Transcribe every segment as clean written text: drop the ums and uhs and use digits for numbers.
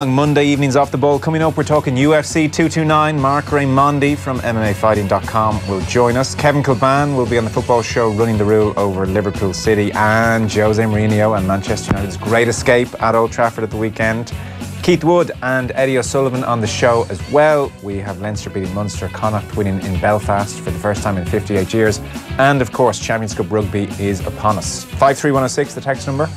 Monday evenings off the ball. Coming up, we're talking UFC 229. Mark Raimondi from MMAfighting.com will join us. Kevin Kilban will be on the football show running the rule over Liverpool City, and Jose Mourinho and Manchester United's great escape at Old Trafford at the weekend. Keith Wood and Eddie O'Sullivan on the show as well. We have Leinster beating Munster, Connacht winning in Belfast for the first time in 58 years. And of course, Champions Cup Rugby is upon us. 53106, the text number.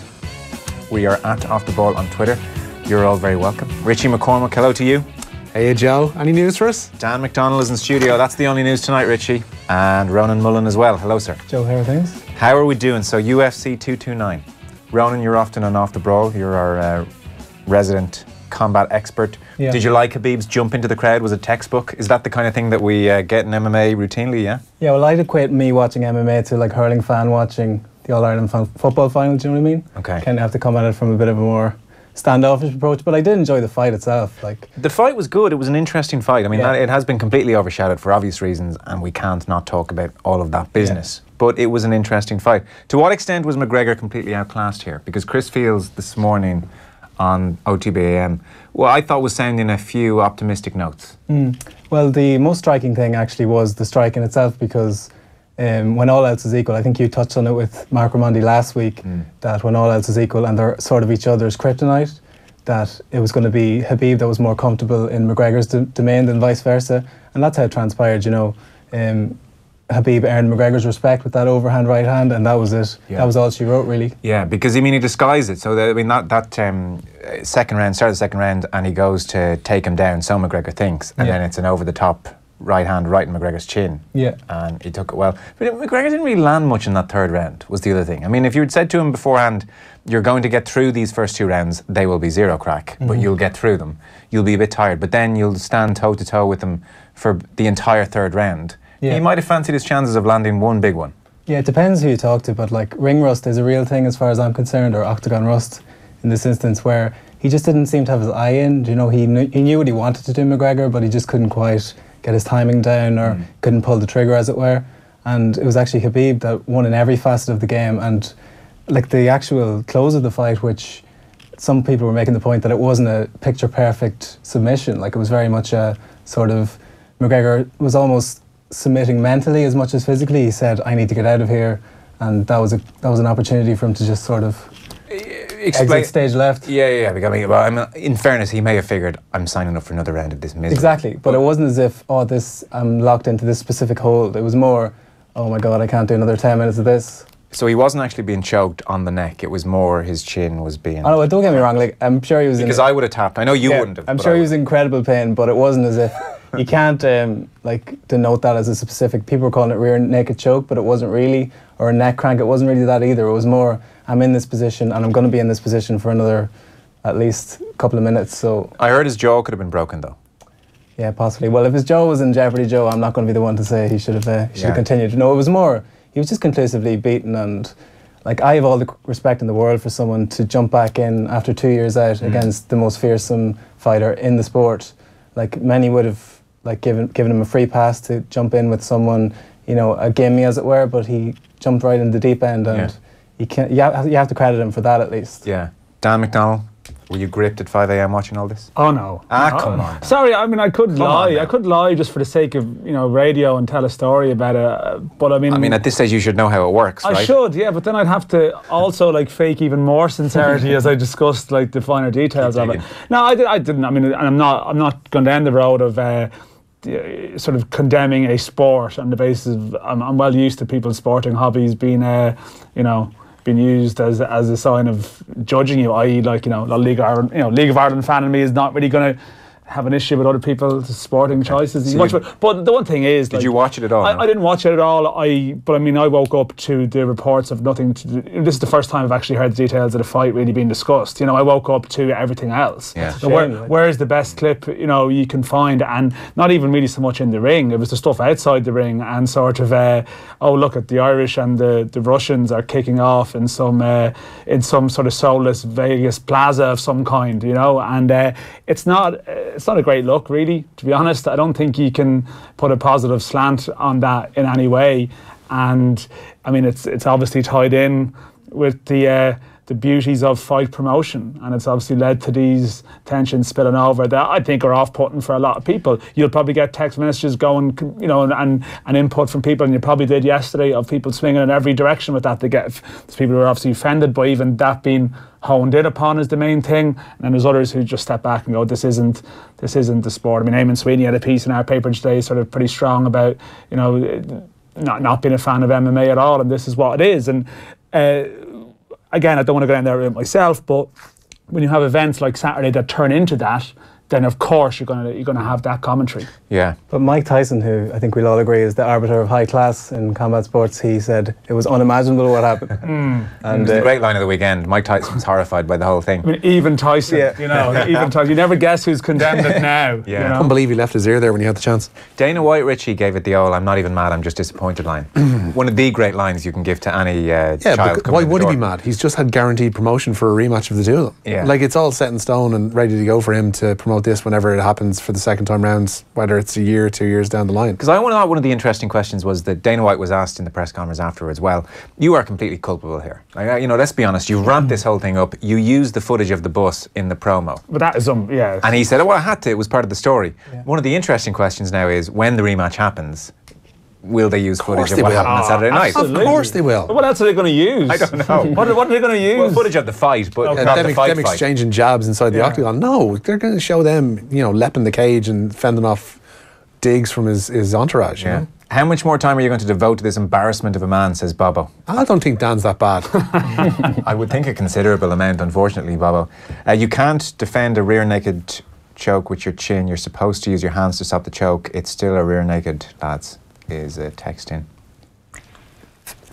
We are at Off the Ball on Twitter. You're all very welcome. Richie McCormack, hello to you. Hey Joe, any news for us? Dan McDonnell is in studio. That's the only news tonight, Richie. And Ronan Mullen as well. Hello, sir. Joe, how are things? How are we doing? So UFC 229. Ronan, you're often on Off the Brawl. You're our resident combat expert. Yeah. Did you like Khabib's jump into the crowd? Was it textbook? Is that the kind of thing that we get in MMA routinely, yeah? Yeah, well, I'd equate me watching MMA to like hurling fan watching the All-Ireland football final, do you know what I mean? Okay. Kind of have to come at it from a bit of a more standoffish approach, but I did enjoy the fight itself. The fight was good. It was an interesting fight. I mean, Yeah. it has been completely overshadowed for obvious reasons, and we can't not talk about all of that business. Yeah. But it was an interesting fight. To what extent was McGregor completely outclassed here? Because Chris Fields this morning on OTBAM, well, I thought was sounding a few optimistic notes. Well, the most striking thing actually was the strike in itself, because when all else is equal, I think you touched on it with Mark Raimondi last week, that when all else is equal and they're sort of each other's kryptonite, that it was going to be Khabib that was more comfortable in McGregor's domain than vice versa. And that's how it transpired, you know. Khabib earned McGregor's respect with that overhand right hand, and that was it. Yeah. That was all she wrote, really. Yeah, because, I mean, he disguised it. So, that second round, started the second round, and he goes to take him down, so McGregor thinks, and then it's an over-the-top right hand right in McGregor's chin. Yeah. And he took it well. But McGregor didn't really land much in that third round, was the other thing. I mean, if you had said to him beforehand, you're going to get through these first two rounds, they will be zero crack, but you'll get through them. You'll be a bit tired, but then you'll stand toe-to-toe with them for the entire third round. Yeah. He might have fancied his chances of landing one big one. Yeah, it depends who you talk to, but like ring rust is a real thing as far as I'm concerned, or octagon rust in this instance, where he just didn't seem to have his eye in. You know, he knew what he wanted to do, McGregor, but he just couldn't quite get his timing down, or couldn't pull the trigger, as it were. And it was actually Khabib that won in every facet of the game. And like the actual close of the fight, which some people were making the point that it wasn't a picture perfect submission. Like, it was very much a sort of, McGregor was almost submitting mentally as much as physically. He said, I need to get out of here, and that was an opportunity for him to just sort of exit stage left. Yeah. I mean, in fairness, he may have figured, I'm signing up for another round of this misery. Exactly, but it wasn't as if, I'm locked into this specific hold. It was more, oh my God, I can't do another 10 minutes of this. So he wasn't actually being choked on the neck. It was more his chin was being... Oh no, don't get me wrong. Like, I'm sure he was because I would have tapped. I know you wouldn't have. I'm sure he was in incredible pain, but it wasn't as if... You can't denote that as a specific... People were calling it rear naked choke, but it wasn't really. Or a neck crank. It wasn't really that either. It was more, I'm in this position and I'm going to be in this position for another at least couple of minutes. So I heard his jaw could have been broken though. Yeah, possibly. Well, if his jaw was in jeopardy, Joe, I'm not going to be the one to say he should have continued. No, it was more... He was just conclusively beaten, and like, I have all the respect in the world for someone to jump back in after 2 years out against the most fearsome fighter in the sport. Like, many would have like given him a free pass to jump in with someone, you know, a gimme, as it were, but he jumped right in the deep end, and you have to credit him for that at least. Yeah. Dan McDonnell, were you gripped at 5 a.m. watching all this? Oh no. Come on. Sorry, I mean, I could lie. I could lie just for the sake of, you know, radio and tell a story about it. But I mean, at this stage you should know how it works, right? I should, yeah. But then I'd have to also like fake even more sincerity as I discussed like the finer details of it. No, I didn't. I mean, and I'm not going down the road of sort of condemning a sport on the basis of I'm well used to people's sporting hobbies being being used as a sign of judging you, i.e. like, you know, the League of Ireland fan in me is not really going to have an issue with other people's sporting choices. But the one thing is... Did you watch it at all? I didn't watch it at all. But I mean, I woke up to the reports of nothing to do. This is the first time I've actually heard the details of the fight really being discussed. You know, I woke up to everything else. Yeah. So where's the best clip, you know, you can find? And not even really so much in the ring. It was the stuff outside the ring, and sort of, oh, look at the Irish and the Russians are kicking off in some sort of soulless Vegas plaza of some kind, you know. And it's not a great look, really, to be honest. I don't think you can put a positive slant on that in any way. And I mean, it's obviously tied in with the the beauties of fight promotion, and it's obviously led to these tensions spilling over that I think are off-putting for a lot of people. You'll probably get text messages going, you know, and input from people, and you probably did yesterday, of people swinging in every direction with that. There's people who are obviously offended by even that being honed in upon as the main thing, and then there's others who just step back and go, this isn't the sport. I mean, Eamon Sweeney had a piece in our paper today, sort of pretty strong about, you know, not being a fan of MMA at all, and this is what it is. And again, I don't want to go down there with myself, but when you have events like Saturday that turn into that, then of course you're gonna have that commentary. Yeah. But Mike Tyson, who I think we'll all agree is the arbiter of high class in combat sports, he said it was unimaginable what happened. And the great line of the weekend. Mike Tyson was horrified by the whole thing. I mean, even Tyson, you know, even Tyson. You never guess who's condemned it now. Yeah. You know? I couldn't believe he left his ear there when he had the chance. Dana White Richie gave it the old "I'm not even mad, I'm just disappointed" line. One of the great lines you can give to any child. But why would he be mad? He's just had guaranteed promotion for a rematch of the two of them. Yeah. Like, it's all set in stone and ready to go for him to promote this whenever it happens for the second time round, whether it's a year or 2 years down the line. Because I want to know, one of the interesting questions was that Dana White was asked in the press conference afterwards, well, you are completely culpable here. Like, you know, let's be honest, you ramped this whole thing up, you used the footage of the bus in the promo. But that is, yeah. And he said, oh, well, I had to, it was part of the story. Yeah. One of the interesting questions now is, when the rematch happens, will they use footage of what happened on Saturday night? Of course they will. What else are they going to use? I don't know. What are they going to use? Well, footage of the fight, but not the fight. Them exchanging jabs inside the octagon. No, they're going to show them, you know, leaping the cage and fending off digs from his entourage. You know? How much more time are you going to devote to this embarrassment of a man, says Bobo? I don't think Dan's that bad. I would think a considerable amount, unfortunately, Bobo. You can't defend a rear naked choke with your chin. You're supposed to use your hands to stop the choke. It's still a rear naked, lads, is a text in.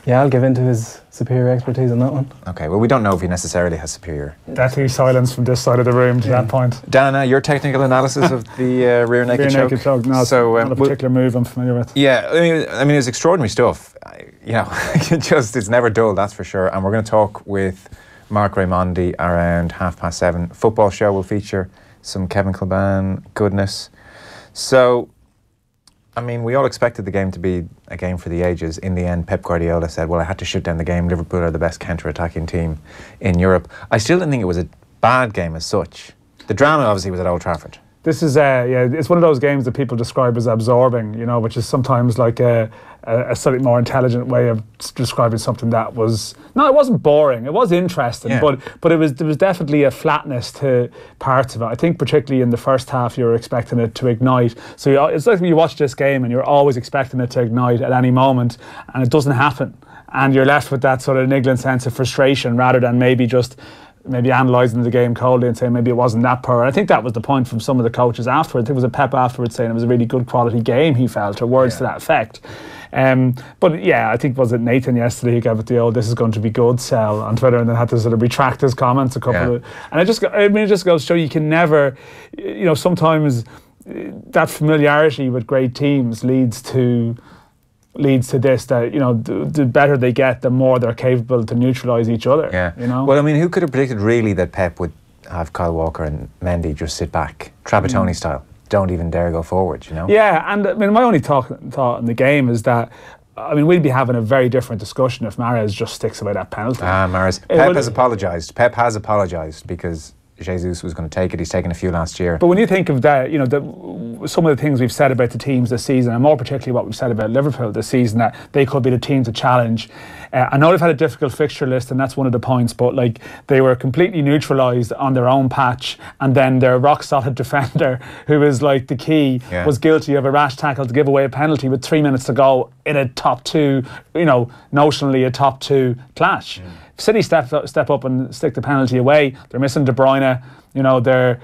Yeah, I'll give in to his superior expertise on that one. Okay, well, we don't know if he necessarily has superior. Deathly silence from this side of the room to that point. Dana, your technical analysis of the rear naked choke? Rear naked choke, no, so, not a particular move I'm familiar with. Yeah, I mean, it's extraordinary stuff. You know, it's never dull, that's for sure. And we're going to talk with Mark Raimondi around 7:30. Football show will feature some Kevin Kilbane goodness. So, I mean, we all expected the game to be a game for the ages. In the end, Pep Guardiola said, well, I had to shut down the game. Liverpool are the best counter-attacking team in Europe. I still didn't think it was a bad game as such. The drama, obviously, was at Old Trafford. This is, it's one of those games that people describe as absorbing, you know, which is sometimes like a slightly more intelligent way of describing something that was, no, it wasn't boring, it was interesting, but there was definitely a flatness to parts of it. I think particularly in the first half you were expecting it to ignite. So it's like when you watch this game and you're always expecting it to ignite at any moment, and it doesn't happen. And you're left with that sort of niggling sense of frustration rather than maybe analysing the game coldly and saying maybe it wasn't that poor. And I think that was the point from some of the coaches afterwards. I think it was a Pep afterwards saying it was a really good quality game, he felt, or words to that effect. But yeah, I think was it Nathan yesterday who gave it the old "this is going to be good" sell on Twitter, and then had to sort of retract his comments a couple of, and it just goes to show you can never, you know, sometimes that familiarity with great teams leads to this, that, you know, the better they get, the more they're capable to neutralise each other. Yeah. You know? Well, I mean, who could have predicted really that Pep would have Kyle Walker and Mendy just sit back, Trapattoni style, don't even dare go forward, you know? Yeah, and I mean, my only thought in the game is that, I mean, we'd be having a very different discussion if Mahrez just sticks away that penalty. Mahrez. Pep has apologised. Pep has apologised because Jesus was going to take it. He's taken a few last year. But when you think of that, you know, some of the things we've said about the teams this season, and more particularly what we've said about Liverpool this season, that they could be the team to challenge. I know they've had a difficult fixture list, and that's one of the points, but like, they were completely neutralised on their own patch, and then their rock-solid defender, who is like the key, was guilty of a rash tackle to give away a penalty with 3 minutes to go in a top two, you know, notionally a top two clash. If City step up and stick the penalty away, they're missing De Bruyne. You know, they're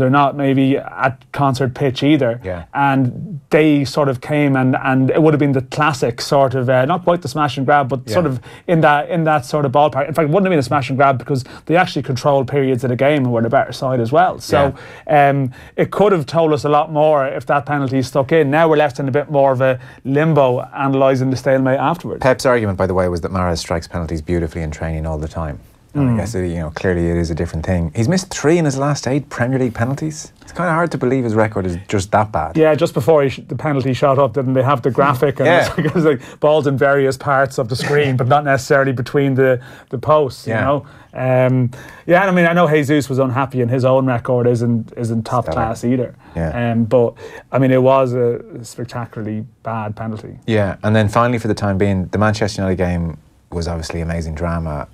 not maybe at concert pitch either. Yeah. And they sort of came and it would have been the classic sort of not quite the smash and grab, but sort of in that sort of ballpark. In fact, it wouldn't have been a smash and grab because they actually controlled periods of the game and were the better side as well. So it could have told us a lot more if that penalty stuck in. Now we're left in a bit more of a limbo, analysing the stalemate afterwards. Pep's argument, by the way, was that Mahrez strikes penalties beautifully in training all the time. And I guess clearly it is a different thing. He's missed 3 in his last 8 Premier League penalties. It's kind of hard to believe his record is just that bad. Yeah, just before the penalty shot up, didn't they have the graphic? And it was like balls in various parts of the screen, but not necessarily between the posts. You know. And I mean, I know Jesus was unhappy, and his own record isn't top class either. Yeah. But I mean, it was a spectacularly bad penalty. Yeah, and then finally, for the time being, the Manchester United game was obviously amazing drama.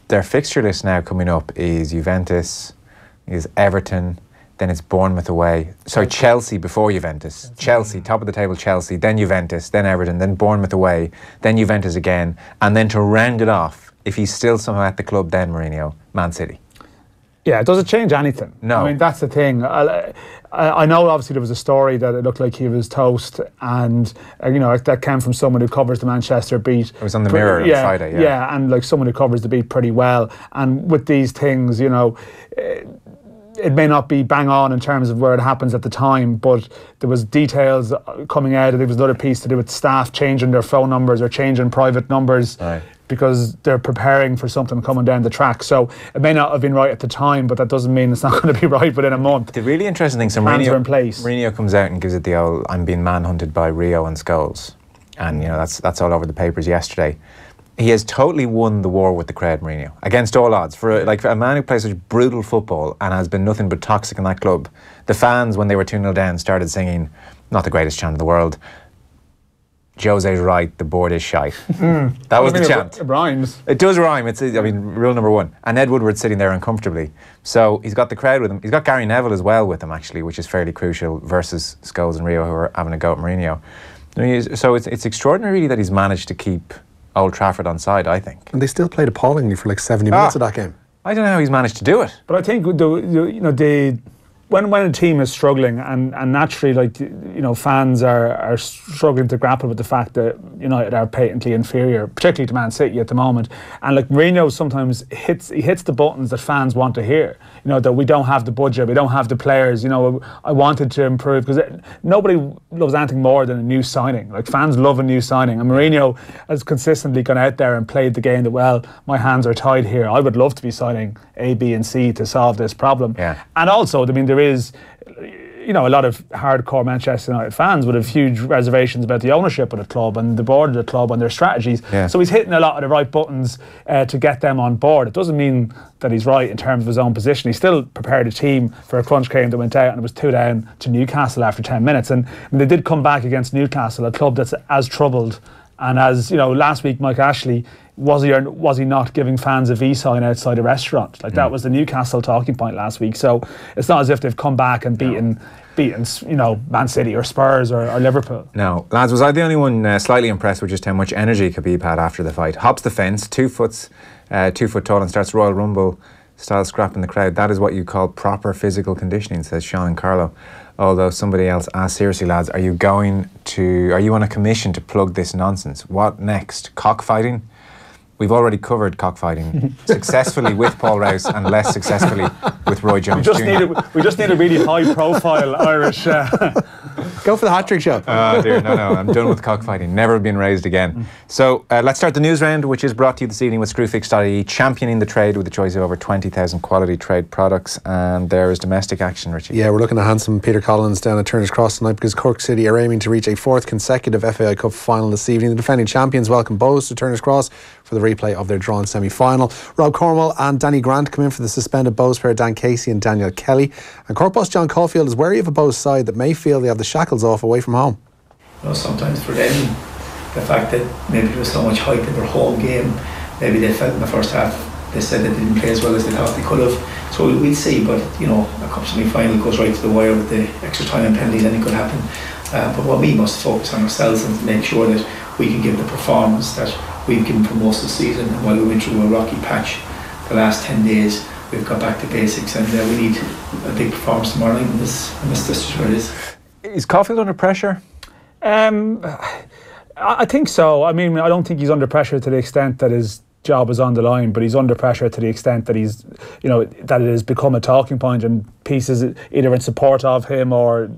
Their fixture list now coming up is Juventus, is Everton, then it's Bournemouth away. Sorry, Chelsea before Juventus. Chelsea, top of the table Chelsea, then Juventus, then Everton, then Bournemouth away, then Juventus again, and then to round it off, if he's still somehow at the club then, Mourinho, Man City. Yeah, does it change anything? No. I mean, that's the thing. I know obviously there was a story that it looked like he was toast, and that came from someone who covers the Manchester beat. It was on the Mirror on Friday. Yeah, and like someone who covers the beat pretty well. And with these things, it may not be bang on in terms of where it happens at the time, but there was details coming out. There was another piece to do with staff changing their phone numbers or changing private numbers. Right. Because they're preparing for something coming down the track. So it may not have been right at the time, but that doesn't mean it's not going to be right within a month. The really interesting thing, so plans are in place. Mourinho comes out and gives it the old, I'm being manhunted by Rio and Scholes. And, that's all over the papers yesterday. He has totally won the war with the crowd, Mourinho, against all odds. For a man who plays such brutal football and has been nothing but toxic in that club, the fans, when they were 2-0 down, started singing, not the greatest chant in the world, Jose's right, the board is shite. That was the chant. It rhymes. It does rhyme. It's rule number 1. And Ed Woodward's sitting there uncomfortably. So he's got the crowd with him. He's got Gary Neville as well with him, actually, which is fairly crucial, versus Scholes and Rio, who are having a go at Mourinho. So it's extraordinary, really, that he's managed to keep Old Trafford on side, I think. And they still played appallingly for like 70 minutes of that game. I don't know how he's managed to do it. But I think when a team is struggling and naturally fans are struggling to grapple with the fact that United are patently inferior, particularly to Man City at the moment, and like Mourinho sometimes hits the buttons that fans want to hear, that we don't have the budget, we don't have the players, I wanted to improve, because nobody loves anything more than a new signing. Like, fans love a new signing, and Mourinho has consistently gone out there and played the game that, well, my hands are tied here, I would love to be signing A, B and C to solve this problem. And also, I mean, there is a lot of hardcore Manchester United fans would have huge reservations about the ownership of the club and the board of the club and their strategies. So he's hitting a lot of the right buttons to get them on board. It doesn't mean that he's right in terms of his own position. He still prepared a team for a crunch game that went out and it was 2 down to Newcastle after 10 minutes. And they did come back against Newcastle, a club that's as troubled. And as last week, Mike Ashley, was he not giving fans a V sign outside a restaurant? Like, that was the Newcastle talking point last week. So it's not as if they've come back and beaten Man City or Spurs or Liverpool. No, lads, was I the only one slightly impressed with just how much energy Khabib had after the fight? Hops the fence, 2 foot tall, and starts Royal Rumble style scrapping the crowd. That is what you call proper physical conditioning, says Sean and Carlo. Although somebody else asked, seriously, lads, are you on a commission to plug this nonsense? What next? Cockfighting? We've already covered cockfighting successfully with Paul Rouse and less successfully with Roy Jones Jr. We just need a really high-profile Irish... Go for the hat-trick shot. Oh dear, no, I'm done with cockfighting. Never been raised again. So let's start the news round, which is brought to you this evening with Screwfix.ie, championing the trade with a choice of over 20,000 quality trade products. And there is domestic action, Richie. Yeah, we're looking at handsome Peter Collins down at Turner's Cross tonight, because Cork City are aiming to reach a 4th consecutive FAI Cup final this evening. The defending champions welcome Bows to Turner's Cross for the replay of their drawn semi-final. Rob Cornwall and Danny Grant come in for the suspended Bows pair, Dan Casey and Daniel Kelly. And Cork boss John Caulfield is wary of a Bows side that may feel they have the shackles off away from home. Sometimes for them, the fact that maybe there was so much hype in their home game, maybe they felt in the first half, they said they didn't play as well as they thought they could have. So we'll see, but a cup semi-final goes right to the wire with the extra time and penalties, anything could happen. But what we must focus on ourselves and make sure that we can give the performance that we've given for most of the season. And while we went through a rocky patch the last 10 days, we've got back to basics, and we need a big performance tomorrow night, and this is where it is. Is Caulfield under pressure? I think so. I mean, I don't think he's under pressure to the extent that his job is on the line, but he's under pressure to the extent that that it has become a talking point, and pieces either in support of him or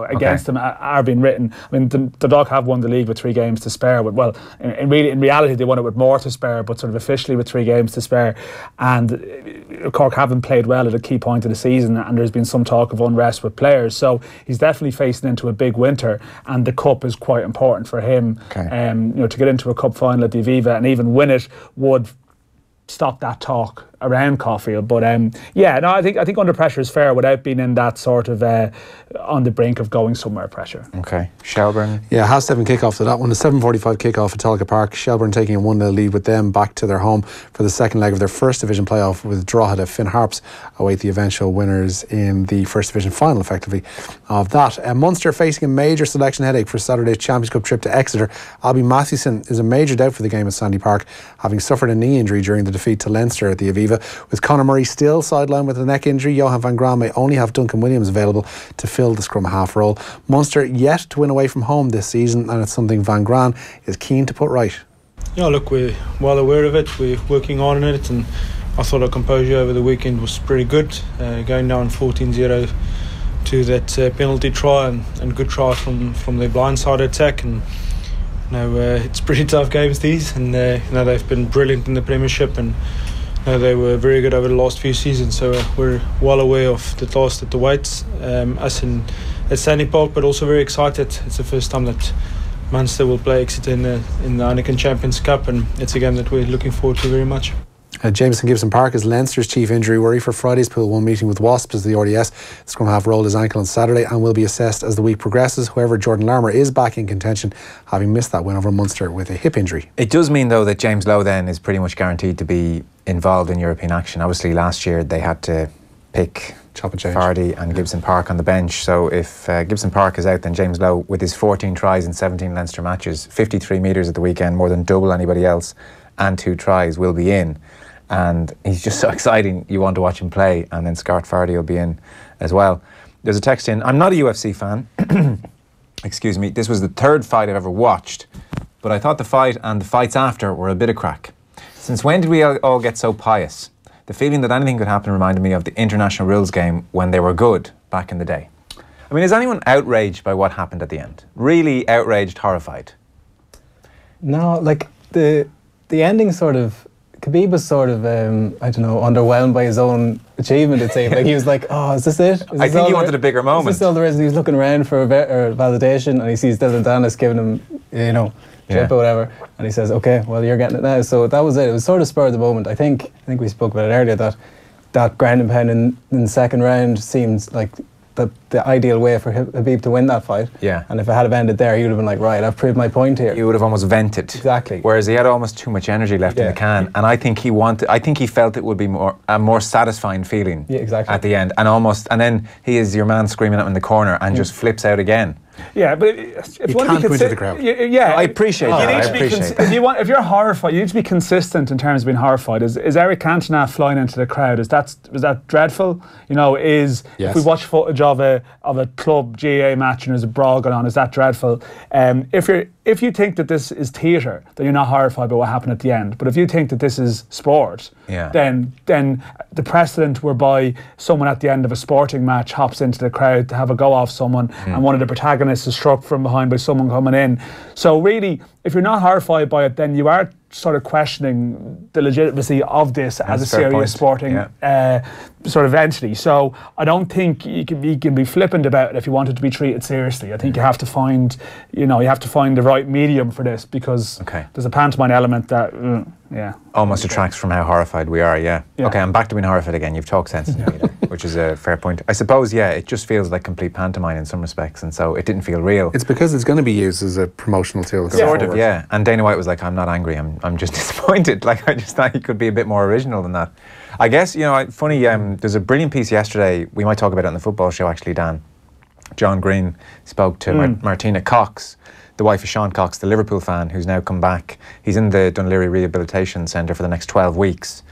against them are being written. I mean, the Dog have won the league with 3 games to spare. But, well, in reality, they won it with more to spare, but sort of officially with 3 games to spare. And Cork haven't played well at a key point of the season, and there's been some talk of unrest with players. So he's definitely facing into a big winter, and the cup is quite important for him. To get into a cup final at the Aviva and even win it would stop that talk around Caulfield. But I think under pressure is fair without being in that sort of on the brink of going somewhere pressure. Okay, Shelbourne. Yeah, 7:30 kickoff to that one. The 7:45 kickoff at Tolka Park. Shelbourne taking a 1-0 lead with them back to their home for the second leg of their First Division playoff, with Drogheda. Finn Harps await the eventual winners in the First Division final, effectively, of that. Munster facing a major selection headache for Saturday's Champions Cup trip to Exeter. Albie Mathewson is a major doubt for the game at Sandy Park, having suffered a knee injury during the defeat to Leinster at the Aviva. With Conor Murray still sidelined with a neck injury, Johan van Graan may only have Duncan Williams available to fill the scrum half role. Munster yet to win away from home this season, and it's something Van Graan is keen to put right. Yeah, look, we're well aware of it. We're working on it, and I thought our composure over the weekend was pretty good. Going down 14-0 to that penalty try, and good try from their blindside attack. And it's pretty tough games these, and they've been brilliant in the Premiership, and they were very good over the last few seasons. So we're well aware of the task that awaits us at Sandy Park, but also very excited. It's the first time that Munster will play Exeter in the Heineken Champions Cup, and it's a game that we're looking forward to very much. Jameson Gibson Park is Leinster's chief injury worry for Friday's Pool 1 meeting with Wasps as the RDS. The scrum half rolled his ankle on Saturday and will be assessed as the week progresses. However, Jordan Larmour is back in contention, having missed that win over Munster with a hip injury. It does mean, though, that James Lowe then is pretty much guaranteed to be involved in European action. Obviously, last year they had to pick chop and change Fardy and Gibson Park on the bench. So if Gibson Park is out, then James Lowe, with his 14 tries in 17 Leinster matches, 53 metres at the weekend, more than double anybody else, and 2 tries, will be in. And he's just so exciting, you want to watch him play. And then Scott Fardy will be in as well. There's a text in. I'm not a UFC fan. Excuse me. This was the 3rd fight I've ever watched, but I thought the fight and the fights after were a bit of crack. Since when did we all get so pious? The feeling that anything could happen reminded me of the international rules game when they were good back in the day. I mean, is anyone outraged by what happened at the end? Really outraged, horrified? No, like the ending sort of, Khabib was sort of, underwhelmed by his own achievement, it seemed. Like he was like, oh, is this it? I think he wanted a bigger moment. Is this all there is? And he was looking around for validation, and he sees Dylan Dennis giving him, chip or whatever, and he says, okay, well, you're getting it now. So that was it. It was sort of spur of the moment. I think we spoke about it earlier, that ground and pound in the second round seems like the ideal way for Khabib to win that fight. Yeah. And if it had ended there, he would have been like, right, I've proved my point here. He would have almost vented. Exactly. Whereas he had almost too much energy left in the can, and I think he felt it would be a more satisfying feeling. Yeah, exactly. At the end, and then he is your man screaming at him in the corner and just flips out again. Yeah, but if you want can't to be go into the crowd. I appreciate that. If you're horrified, you need to be consistent in terms of being horrified. Is Eric Cantona flying into the crowd? Was that dreadful? Yes. If we watch footage of a club GAA match and there's a brawl going on, is that dreadful? If you think that this is theatre, then you're not horrified by what happened at the end. But if you think that this is sport, then the precedent whereby someone at the end of a sporting match hops into the crowd to have a go off someone, and one of the protagonists is struck from behind by someone coming in. So really, if you're not horrified by it, then you are sort of questioning the legitimacy of this as a serious sporting sort of entity. So I don't think you can be flippant about it if you want it to be treated seriously. I think you have to find the right medium for this, because there's a pantomime element that almost detracts from how horrified we are. Okay, I'm back to being horrified again. You've talked sense to me there, which is a fair point. I suppose it just feels like complete pantomime in some respects, and so it didn't feel real. It's because it's going to be used as a promotional tool. Sort of, yeah. And Dana White was like, I'm not angry, I'm just disappointed. Like, I just thought he could be a bit more original than that. I guess, funny, there's a brilliant piece yesterday, we might talk about it on the football show actually, Dan. John Green spoke to Martina Cox, the wife of Sean Cox, the Liverpool fan who's now come back. He's in the Dún Laoghaire Rehabilitation Centre for the next 12 weeks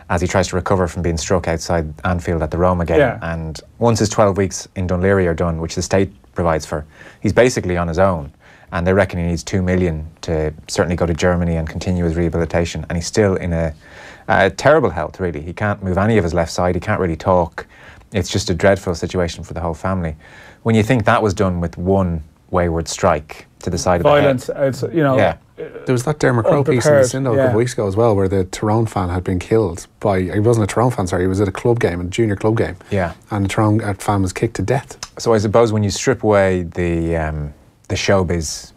as he tries to recover from being struck outside Anfield at the Roma game. And once his 12 weeks in Dún Laoghaire are done, which the state provides for, he's basically on his own. And they reckon he needs 2 million to certainly go to Germany and continue his rehabilitation. And he's still in a terrible health, really. He can't move any of his left side. He can't really talk. it's just a dreadful situation for the whole family. When you think that was done with one wayward strike to the side violence, of the head. it's, you know. Yeah. There was that Dermot Crowe piece in the Sindo a couple of weeks ago as well, where the Tyrone fan had been killed by, he wasn't a Tyrone fan, sorry, he was at a club game, a junior club game. Yeah. And the Tyrone fan was kicked to death. So I suppose when you strip away the showbiz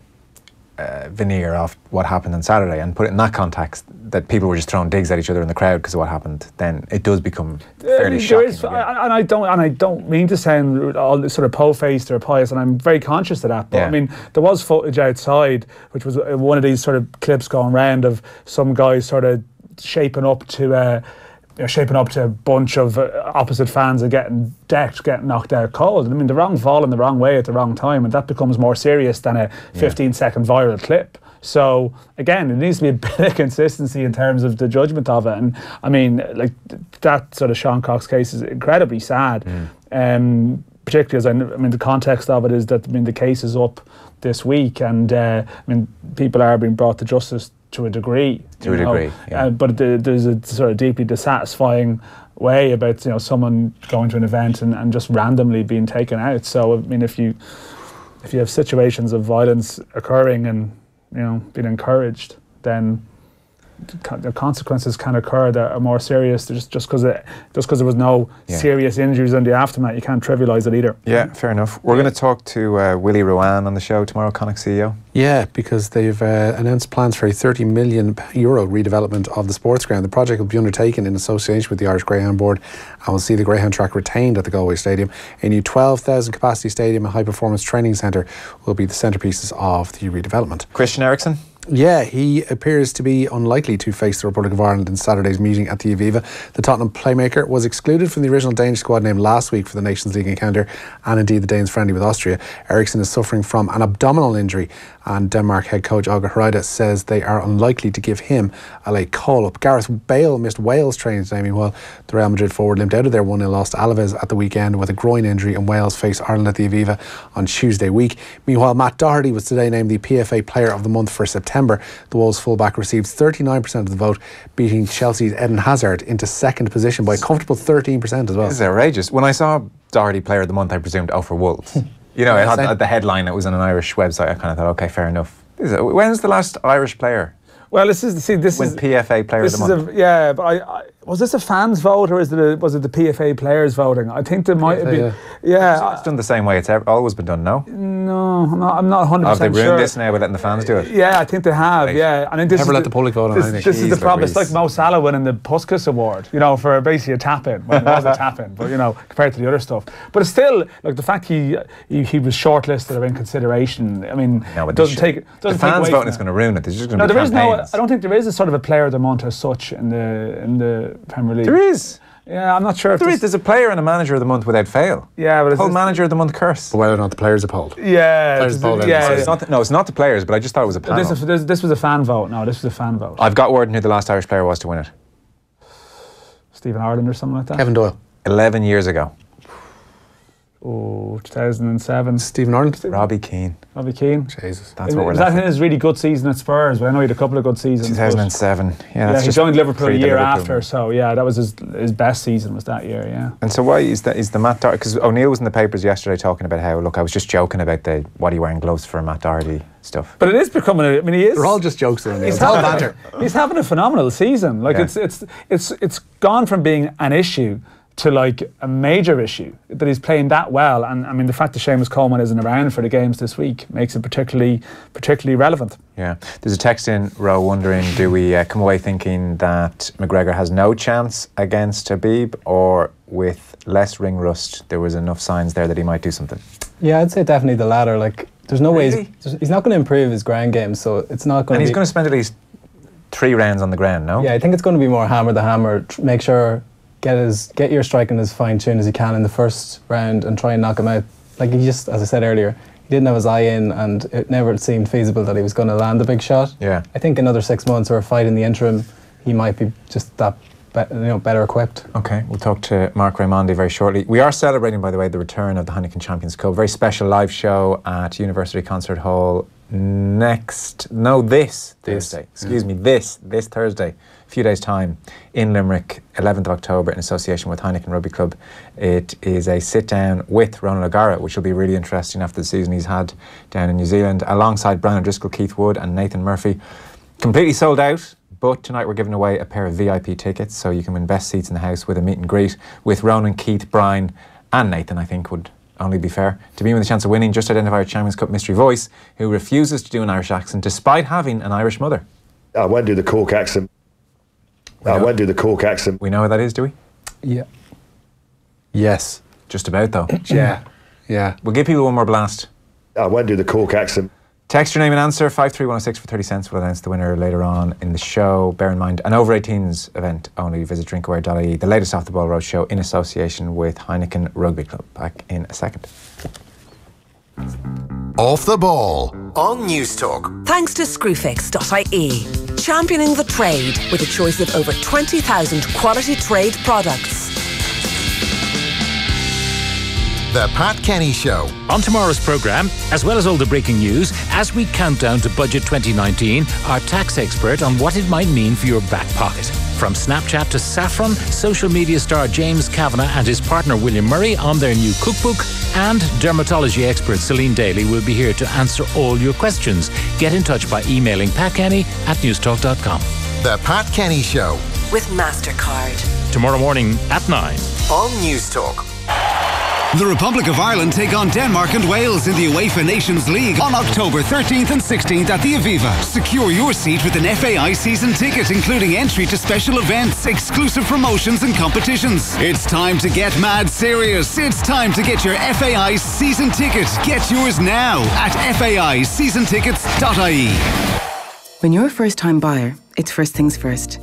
veneer of what happened on Saturday and put it in that context, that people were just throwing digs at each other in the crowd because of what happened, then it does become fairly shocking. And I don't mean to sound all sort of po-faced or pious, and I'm very conscious of that. But I mean, there was footage outside, which was one of these sort of clips going round of some guys sort of shaping up to a bunch of opposite fans and getting decked, getting knocked out cold. I mean, the wrong ball in the wrong way at the wrong time, and that becomes more serious than a 15-second viral clip. So again, it needs to be a bit of consistency in terms of the judgment of it. And I mean, like that sort of Sean Cox case is incredibly sad. Particularly as I mean, the context of it is that the case is up this week, and I mean, people are being brought to justice to a degree. But there's a sort of deeply dissatisfying way about someone going to an event and just randomly being taken out. So I mean, if you have situations of violence occurring and being encouraged, then the consequences can occur that are more serious. Just because there was no serious injuries in the aftermath, you can't trivialise it either. Yeah, fair enough. We're going to talk to Willie Rowan on the show tomorrow, Connacht CEO. Yeah, because they've announced plans for a €30 million redevelopment of the sports ground. The project will be undertaken in association with the Irish Greyhound Board and will see the Greyhound track retained at the Galway Stadium. A new 12,000 capacity stadium and high performance training centre will be the centrepieces of the redevelopment. Christian Eriksen? Yeah, he appears to be unlikely to face the Republic of Ireland in Saturday's meeting at the Aviva. The Tottenham playmaker was excluded from the original Danish squad named last week for the Nations League encounter, and indeed the Danes' friendly with Austria. Eriksen is suffering from an abdominal injury, and Denmark head coach Åge Hareide says they are unlikely to give him a late call-up. Gareth Bale missed Wales training today, meanwhile the Real Madrid forward limped out of their 1-0 loss to Alaves at the weekend with a groin injury, and Wales face Ireland at the Aviva on Tuesday week. Meanwhile, Matt Doherty was today named the PFA Player of the Month for September. The Wolves fullback received 39% of the vote, beating Chelsea's Eden Hazard into second position by a comfortable 13% as well. This is outrageous. When I saw Doherty Player of the Month, I presumed, for Wolves. It had the headline, it was on an Irish website. I kind of thought, okay, fair enough. When's the last Irish player? Well, this is PFA Player of the Month. But was this a fans vote or was it the PFA players voting? I think there might have been. Yeah, it's done the same way it's always been done. No, I'm not 100% sure. Have they ruined this now by letting the fans do it? Yeah, I think they have. Right. Yeah, I think never let the public vote on anything. This is the problem. It's like Mo Salah winning the Puskas Award, for basically a tap-in. Well, it was a tap-in, but compared to the other stuff. But it's still like the fact he was shortlisted or in consideration. I mean, it doesn't take. The fans voting is going to ruin it. There's just going to be campaigns. I don't think there is a sort of a player of the month as such in the Premier League. There is. Yeah, I'm not sure if there's a player and a manager of the month without fail. Yeah, but it's whole manager of the month curse. But whether or not the players are polled. Yeah, it's not the players, but I just thought it was a panel. This was a fan vote. No, this was a fan vote. I've got word on who the last Irish player was to win it. Stephen Ireland or something like that. Kevin Doyle. 11 years ago. Oh, 2007. Stephen Ireland. Robbie Keane. Jesus. That's what we're left. Was that his really good season at Spurs? Well, I know he had a couple of good seasons. 2007. Yeah, he joined Liverpool a year after, so yeah, that was his best season was that year, yeah. And so why is the Matt Doherty, because O'Neill was in the papers yesterday talking about how, look, I was just joking about the what are you wearing gloves for Matt Doherty stuff. But it is becoming, he is. They're all just jokes though. It's all banter. He's having a phenomenal season. Like it's gone from being an issue to like a major issue that he's playing that well, and I mean the fact that Seamus Coleman isn't around for the games this week makes it particularly relevant. Yeah, there's a text in Row wondering, do we come away thinking that McGregor has no chance against Habib, or with less ring rust there was enough signs there that he might do something? Yeah, I'd say definitely the latter. Like there's no way he's not going to improve his ground game, so it's not going to. And he's going to spend at least 3 rounds on the ground. No. Yeah, I think it's going to be more hammer the hammer. Make sure. Get your striking as fine tuned as you can in the first round and try and knock him out. Like he just, as I said earlier, he didn't have his eye in, and it never seemed feasible that he was going to land the big shot. Yeah. I think another 6 months or a fight in the interim, he might be just that better equipped. Okay, we'll talk to Mark Raimondi very shortly. We are celebrating, by the way, the return of the Heineken Champions Cup. Very special live show at University Concert Hall this Thursday. This Thursday, a few days' time, in Limerick, 11th of October, in association with Heineken Rugby Club. It is a sit-down with Ronan O'Gara, which will be really interesting after the season he's had down in New Zealand, alongside Brian O'Driscoll, Keith Wood and Nathan Murphy. Completely sold out, but tonight we're giving away a pair of VIP tickets, so you can win best seats in the house with a meet and greet with Ronan, Keith, Brian and Nathan, I think would only be fair. To be with a chance of winning, just identify our Champions Cup mystery voice who refuses to do an Irish accent despite having an Irish mother. I won't do the Cork accent. I won't do the Cork accent. We know what that is, do we? Yeah. Yes. Just about, though. Yeah. Yeah. We'll give people one more blast. I won't do the Cork accent. Text your name and answer, 53106 for 30 cents. We'll announce the winner later on in the show. Bear in mind, an over-18s event only. Visit drinkaware.ie. The latest Off the Ball Road show in association with Heineken Rugby Club. Back in a second. Off the Ball on News Talk. Thanks to Screwfix.ie. Championing the trade with a choice of over 20,000 quality trade products. The Pat Kenny Show. On tomorrow's programme, as well as all the breaking news, as we count down to Budget 2019, our tax expert on what it might mean for your back pocket. From Snapchat to Saffron, social media star James Kavanagh and his partner William Murray on their new cookbook, and dermatology expert Celine Daly will be here to answer all your questions. Get in touch by emailing patkenny@newstalk.com. The Pat Kenny Show. With MasterCard. Tomorrow morning at 9. On News Talk. The Republic of Ireland take on Denmark and Wales in the UEFA Nations League on October 13th and 16th at the Aviva. Secure your seat with an FAI season ticket, including entry to special events, exclusive promotions and competitions. It's time to get mad serious. It's time to get your FAI season ticket. Get yours now at FAIseasontickets.ie. When you're a first-time buyer, it's first things first.